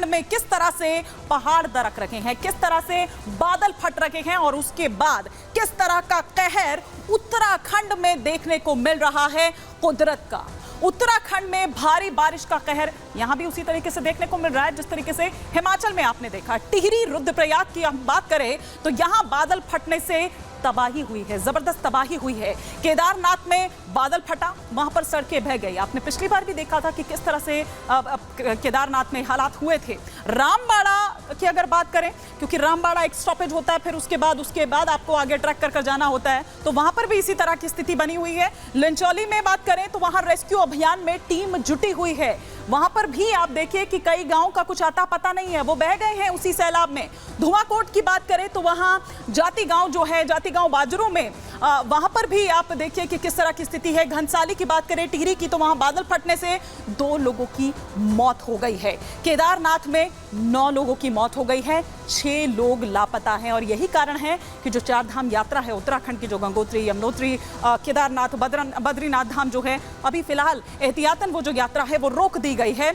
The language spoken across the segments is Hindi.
उत्तराखंड में किस तरह से पहाड़ दरक रखे हैं, किस तरह से बादल फट रखे हैं और उसके बाद किस तरह का कहर उत्तराखंड में देखने को मिल रहा है कुदरत का। उत्तराखंड में भारी बारिश का कहर यहां भी उसी तरीके से देखने को मिल रहा है जिस तरीके से हिमाचल में आपने देखा। टिहरी रुद्रप्रयाग की हम बात करें तो यहां बादल फटने से तबाही हुई है, जबरदस्त तबाही हुई है। केदारनाथ में बादल फटा, वहां पर सड़कें बह गई। आपने पिछली बार भी देखा था कि किस तरह से केदारनाथ में हालात हुए थे। रामबाड़ा की अगर बात करें, क्योंकि रामबाड़ा एक स्टॉपेज होता है, फिर उसके बाद आपको आगे ट्रैक कर जाना होता है, तो वहां पर भी इसी तरह की स्थिति बनी हुई है। लिंचौली में बात करें तो वहां रेस्क्यू अभियान में टीम जुटी हुई है। वहां पर भी आप देखिए कि कई गांव का कुछ आता पता नहीं है, वो बह गए हैं उसी सैलाब में। धुआंकोट की बात करें तो वहां जाति गांव जो है, जाति गांव बाजरों में, वहां पर भी आप देखिए कि किस तरह की स्थिति है। घनसाली की बात करें, टिहरी की, तो वहां बादल फटने से 2 लोगों की मौत हो गई है। केदारनाथ में 9 लोगों की मौत हो गई है, 6 लोग लापता हैं। और यही कारण है कि जो 4 धाम यात्रा है उत्तराखंड की, जो गंगोत्री, यमुनोत्री, केदारनाथ, बद्रीनाथ धाम जो है, अभी फिलहाल एहतियातन वो जो यात्रा है वो रोक दी गई है।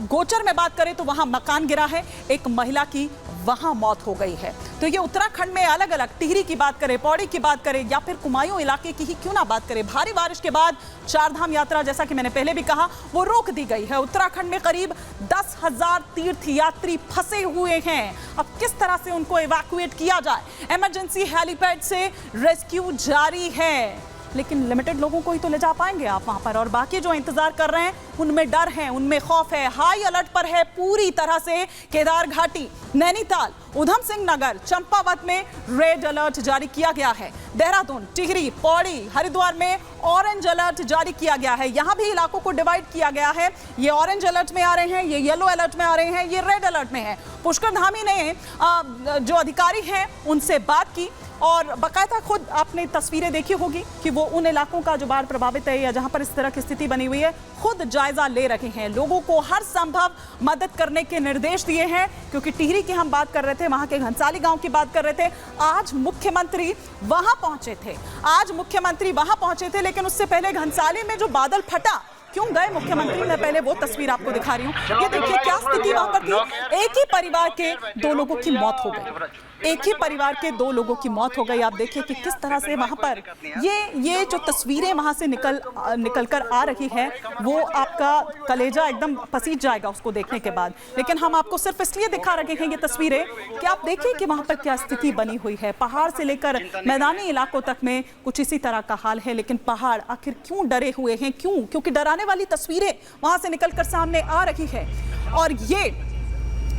गोचर में बात करें तो वहां मकान गिरा है, एक महिला की वहां मौत हो गई है। तो ये उत्तराखंड में अलग अलग, टिहरी की बात करें, पौड़ी की बात करें, या फिर कुमायूं इलाके की ही क्यों ना बात करें, भारी बारिश के बाद 4 धाम यात्रा, जैसा कि मैंने पहले भी कहा, वो रोक दी गई है। उत्तराखंड में करीब 10,000 तीर्थयात्री फंसे हुए हैं। अब किस तरह से उनको इवैक्यूएट किया जाए, इमरजेंसी हेलीपैड से रेस्क्यू जारी है, लेकिन लिमिटेड लोगों को ही तो ले जा पाएंगे आप वहां पर, और बाकी जो इंतजार कर रहे हैं उनमें डर है, उनमें खौफ है। हाई अलर्ट पर है पूरी तरह से केदार घाटी, नैनीताल, उधम सिंह नगर, चंपावत में रेड अलर्ट जारी किया गया है। देहरादून, टिहरी, पौड़ी, हरिद्वार में ऑरेंज अलर्ट जारी किया गया है। यहां भी इलाकों को डिवाइड किया गया है, ये ऑरेंज अलर्ट में आ रहे हैं, ये येलो अलर्ट में आ रहे हैं, ये रेड अलर्ट में है। पुष्कर धामी ने जो अधिकारी हैं उनसे बात की और बाकायदा खुद आपने तस्वीरें देखी होगी कि वो उन इलाकों का जो बाढ़ प्रभावित है या जहां पर इस तरह की स्थिति बनी हुई है, खुद जायजा ले रहे हैं, लोगों को हर संभव मदद करने के निर्देश दिए हैं। क्योंकि टिहरी की हम बात कर रहे थे, वहां के घनसाली गांव की बात कर रहे थे, आज मुख्यमंत्री वहां पहुंचे थे, लेकिन उससे पहले घनसाली में जो बादल फटा, क्यों गए मुख्यमंत्री, मैं पहले वो तस्वीर आपको दिखा रही हूँ। ये देखिए क्या स्थिति वहां पर थी। एक ही परिवार के 2 लोगों की मौत हो गई, एक ही परिवार के 2 लोगों की मौत हो गई। आप देखिए कि किस तरह से वहां पर ये जो तस्वीरें वहां से निकल कर आ रही है, वो आपका कलेजा एकदम पसीज जाएगा उसको देखने के बाद। लेकिन हम आपको सिर्फ इसलिए दिखा रहे हैं ये तस्वीरें कि आप देखिए कि वहां पर क्या स्थिति बनी हुई है। पहाड़ से लेकर मैदानी इलाकों तक में कुछ इसी तरह का हाल है। लेकिन पहाड़ आखिर क्यों डरे हुए हैं, क्यों? क्योंकि डराने वाली तस्वीरें वहां से निकलकर सामने आ रही है। और ये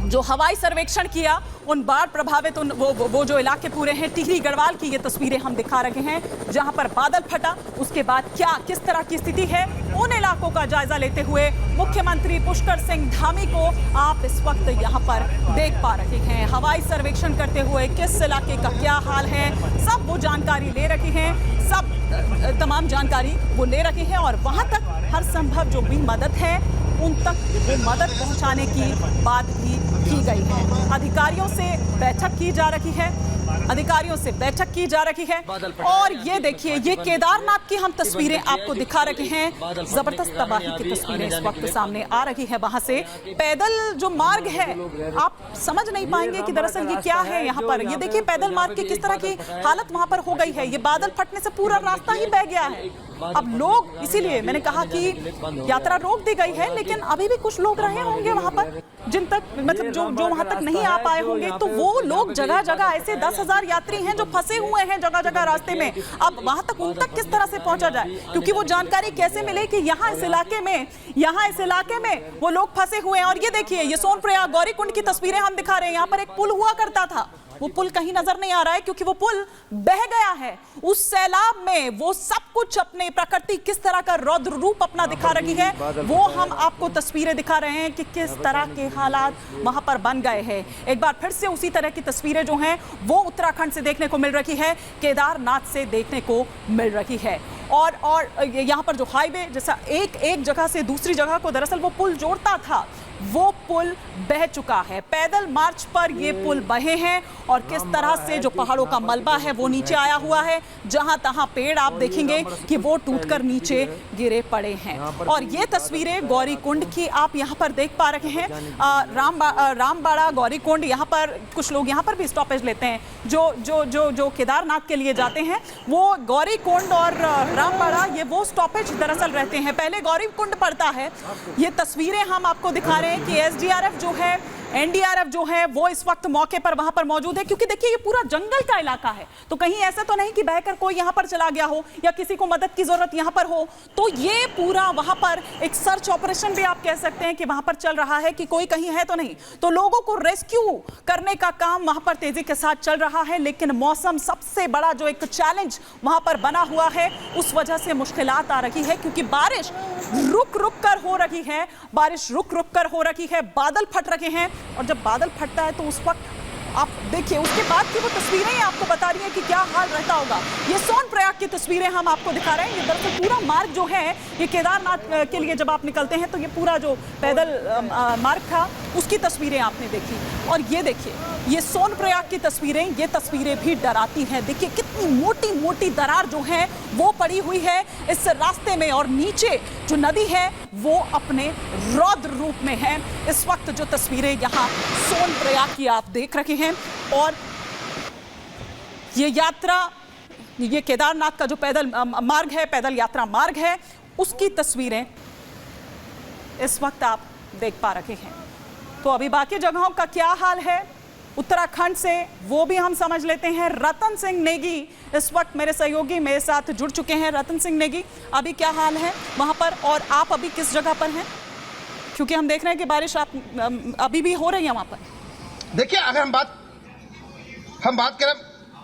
जो हवाई सर्वेक्षण किया उन बाढ़ प्रभावित वो जो इलाके पूरे हैं, टिहरी गढ़वाल की ये तस्वीरें हम दिखा रहे हैं, जहां पर बादल फटा, उसके बाद किस तरह की स्थिति है, उन इलाकों का जायजा लेते हुए मुख्यमंत्री पुष्कर सिंह धामी को आप इस वक्त यहां पर देख पा रहे हैं। हवाई सर्वेक्षण करते हुए किस इलाके का क्या हाल है, सब वो जानकारी ले रहे हैं, सब तमाम जानकारी वो ले रहे हैं। और वहां तक हर संभव जो भी मदद है उन तक वो मदद पहुंचाने की बात भी की गई है। अधिकारियों से बैठक की जा रही है, और ये देखिए, ये केदारनाथ की हम तस्वीरें आपको दिखा रहे हैं। जबरदस्त तबाही की तस्वीरें इस वक्त सामने आ रही है। वहां से पैदल जो मार्ग है, आप समझ नहीं पाएंगे कि दरअसल ये क्या है यहाँ पर। ये देखिए पैदल मार्ग की किस तरह की हालत वहां पर हो गई है। ये बादल फटने से पूरा रास्ता ही बह गया है। अब लोग, इसीलिए मैंने कहा कि यात्रा रोक दी गई है, लेकिन अभी भी कुछ लोग रहे होंगे वहां पर, जिन तक मतलब जो वहां तक नहीं आ पाए होंगे। तो वो लोग जगह जगह, ऐसे 10,000 यात्री हैं जो फंसे हुए हैं जगह जगह रास्ते में। अब वहां तक, उन तक किस तरह से पहुंचा जाए, क्योंकि वो जानकारी कैसे मिले कि यहाँ इस इलाके में वो लोग फंसे हुए हैं। और ये देखिए, ये सोनप्रयाग गौरीकुंड की तस्वीरें हम दिखा रहे हैं। यहाँ पर एक पुल हुआ करता था, वो पुल कहीं नजर नहीं आ रहा है क्योंकि वो पुल बह गया है। उस सैलाब में वो सब कुछ, अपने प्रकृति किस तरह का रौद्र रूप अपना दिखा रही है, वो हम आपको तस्वीरें दिखा रहे हैं कि किस तरह के हालात वहां पर बन गए हैं। एक बार फिर से उसी तरह की तस्वीरें जो हैं वो उत्तराखंड से देखने को मिल रही है, केदारनाथ से देखने को मिल रही है। और यहाँ पर जो हाईवे जैसा एक जगह से दूसरी जगह को दरअसल वो पुल जोड़ता था, वो पुल बह चुका है। पैदल मार्च पर ये पुल बहे हैं और किस तरह से जो पहाड़ों का मलबा है वो नीचे आया हुआ है। जहां तहां पेड़ आप देखेंगे कि वो टूटकर नीचे गिरे पड़े हैं। और ये तस्वीरें गौरीकुंड की आप यहां पर देख पा रहे हैं। रामबाड़ा गौरीकुंड, यहां पर कुछ लोग यहां पर भी स्टॉपेज लेते हैं जो केदारनाथ के लिए जाते हैं। वो गौरीकुंड और रामबाड़ा ये वो स्टॉपेज दरअसल रहते हैं। पहले गौरीकुंड पड़ता है। ये तस्वीरें हम आपको दिखा रहे हैं कि एसडीआरएफ जो है, एनडीआरएफ जो है वो इस वक्त मौके पर वहां पर मौजूद है, क्योंकि देखिए ये पूरा जंगल का इलाका है। तो कहीं ऐसा तो नहीं कि बहकर कोई यहां पर चला गया हो या किसी को मदद की जरूरत यहां पर हो। तो ये पूरा वहां पर एक सर्च ऑपरेशन भी आप कह सकते हैं कि वहां पर चल रहा है कि कोई कहीं है तो नहीं। तो लोगों को रेस्क्यू करने का काम वहां पर तेजी के साथ चल रहा है। लेकिन मौसम सबसे बड़ा जो एक चैलेंज वहां पर बना हुआ है, उस वजह से मुश्किलात आ रही है, क्योंकि बारिश रुक रुक कर हो रही है। बारिश रुक रुक कर हो रही है, बादल फट रहे हैं। और जब बादल फटता है तो उस वक्त आप देखिए उसके बाद की वो तस्वीरें ही आपको बता रही हैं कि क्या हाल रहता होगा। ये सोनप्रयाग की तस्वीरें हम आपको दिखा रहे हैं। ये दरअसल पूरा मार्ग जो है ये केदारनाथ के लिए जब आप निकलते हैं तो ये पूरा जो पैदल मार्ग था उसकी तस्वीरें आपने देखी। और ये देखिए ये सोनप्रयाग की तस्वीरें, ये तस्वीरें भी डराती हैं। देखिए कितनी मोटी मोटी दरार जो है वो पड़ी हुई है इस रास्ते में, और नीचे जो नदी है वो अपने रौद्र रूप में है। इस वक्त जो तस्वीरें यहाँ सोनप्रयाग की आप देख रहे हैं, और ये यात्रा, ये केदारनाथ का जो पैदल मार्ग है, पैदल यात्रा मार्ग है, उसकी तस्वीरें इस वक्त आप देख पा रहे हैं। तो अभी बाकी जगहों का क्या हाल है उत्तराखंड से वो भी हम समझ लेते हैं। रतन सिंह नेगी इस वक्त मेरे सहयोगी मेरे साथ जुड़ चुके हैं। रतन सिंह नेगी, अभी क्या हाल है वहां पर, और आप अभी किस जगह पर हैं? क्योंकि हम देख रहे हैं कि बारिश अभी भी हो रही है वहां पर। देखिए, अगर हम बात करें,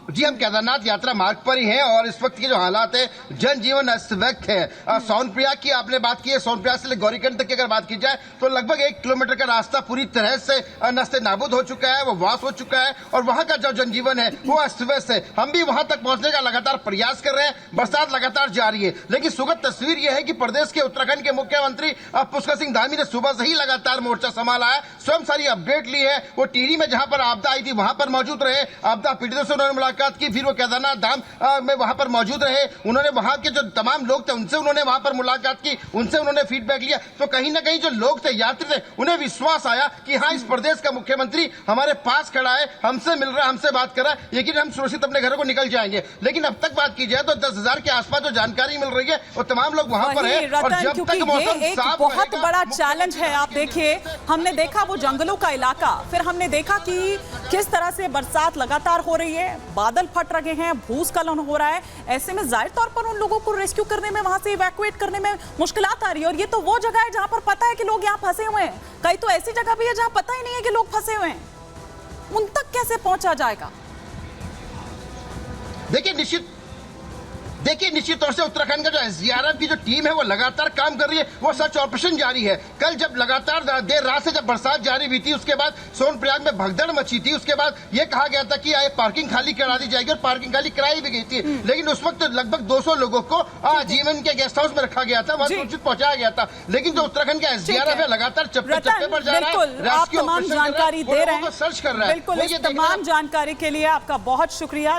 जी हम केदारनाथ यात्रा मार्ग पर ही हैं और इस वक्त के जो हालात है जनजीवन अस्त व्यस्त है। सोनप्रयाग की आपने बात की है, सोनप्रयाग से गौरीकुंड तक की अगर बात की जाए तो लगभग 1 किलोमीटर का रास्ता पूरी तरह से नस्ते नाबूद हो चुका है, वो वास हो चुका है और वहां का जो जनजीवन है वो अस्त व्यस्त है। हम भी वहां तक पहुंचने का लगातार प्रयास कर रहे हैं। बरसात लगातार जारी है, लेकिन सुखद तस्वीर यह है कि प्रदेश के उत्तराखंड के मुख्यमंत्री पुष्कर सिंह धामी ने सुबह से ही लगातार मोर्चा संभाला है, स्वयं सारी अपडेट ली है। वो टिहरी में जहां पर आपदा आई थी वहां पर मौजूद रहे, आपदा पीड़ितों से उन्होंने मुलाकात की, फिर वो केदारनाथ धाम में वहां पर मौजूद रहे। उन्होंने वहां के जो तमाम लोग थे उनसे उन्होंने वहां पर मुलाकात की, उनसे उन्होंने फीडबैक लिया। तो कहीं ना कहीं जो लोग थे, यात्री थे, उन्हें विश्वास आया कि हाँ, इस प्रदेश का मुख्यमंत्री हमारे पास खड़ा है, हमसे मिल रहा है, हमसे बात कर रहा है, लेकिन हम सुरक्षित अपने घरों को निकल जाएंगे। लेकिन अब तक बात की जाए तो 10,000 के आसपास जो जानकारी मिल रही है वो तमाम लोग वहां पर है। और जब तक मौसम एक साफ बहुत बड़ा चैलेंज है। आप देखिए, हमने देखा वो जंगलों का इलाका, फिर हमने देखा कि किस तरह से बरसात लगातार हो रही है, बादल फट रहे हैं, भूस्खलन हो रहा है। ऐसे में जाहिर तौर पर उन लोगों को रेस्क्यू करने में, वहां से इवैक्यूएट करने में मुश्किलात आ रही है। और ये तो वो जगह है जहां पर पता है कि लोग यहाँ फंसे हुए हैं। कई तो ऐसी जगह भी है जहां पता ही नहीं है कि लोग फंसे हुए हैं। उन तक कैसे पहुंचा जाएगा? देखिए निश्चित तौर से उत्तराखंड का जो एसडीआरएफ की जो टीम है वो लगातार काम कर रही है, वो सर्च ऑपरेशन जारी है। कल जब लगातार देर रात से जब बरसात जारी हुई थी, उसके बाद सोनप्रयाग में भगदड़ मची थी। उसके बाद ये कहा गया था कि पार्किंग खाली करा दी जाएगी और पार्किंग खाली कराई भी गई थी। लेकिन उस वक्त लगभग 200 लोगों को जीवन के गेस्ट हाउस में रखा गया था, वहां सुरक्षित पहुंचाया गया था। लेकिन जो उत्तराखंड का एसडीआरएफ है लगातार चप्पे चप्पे पर जा रहा है, आप तमाम जानकारी दे रहे हैं, सर्च कर रहा है। बिल्कुल, इस तमाम जानकारी के लिए आपका बहुत शुक्रिया।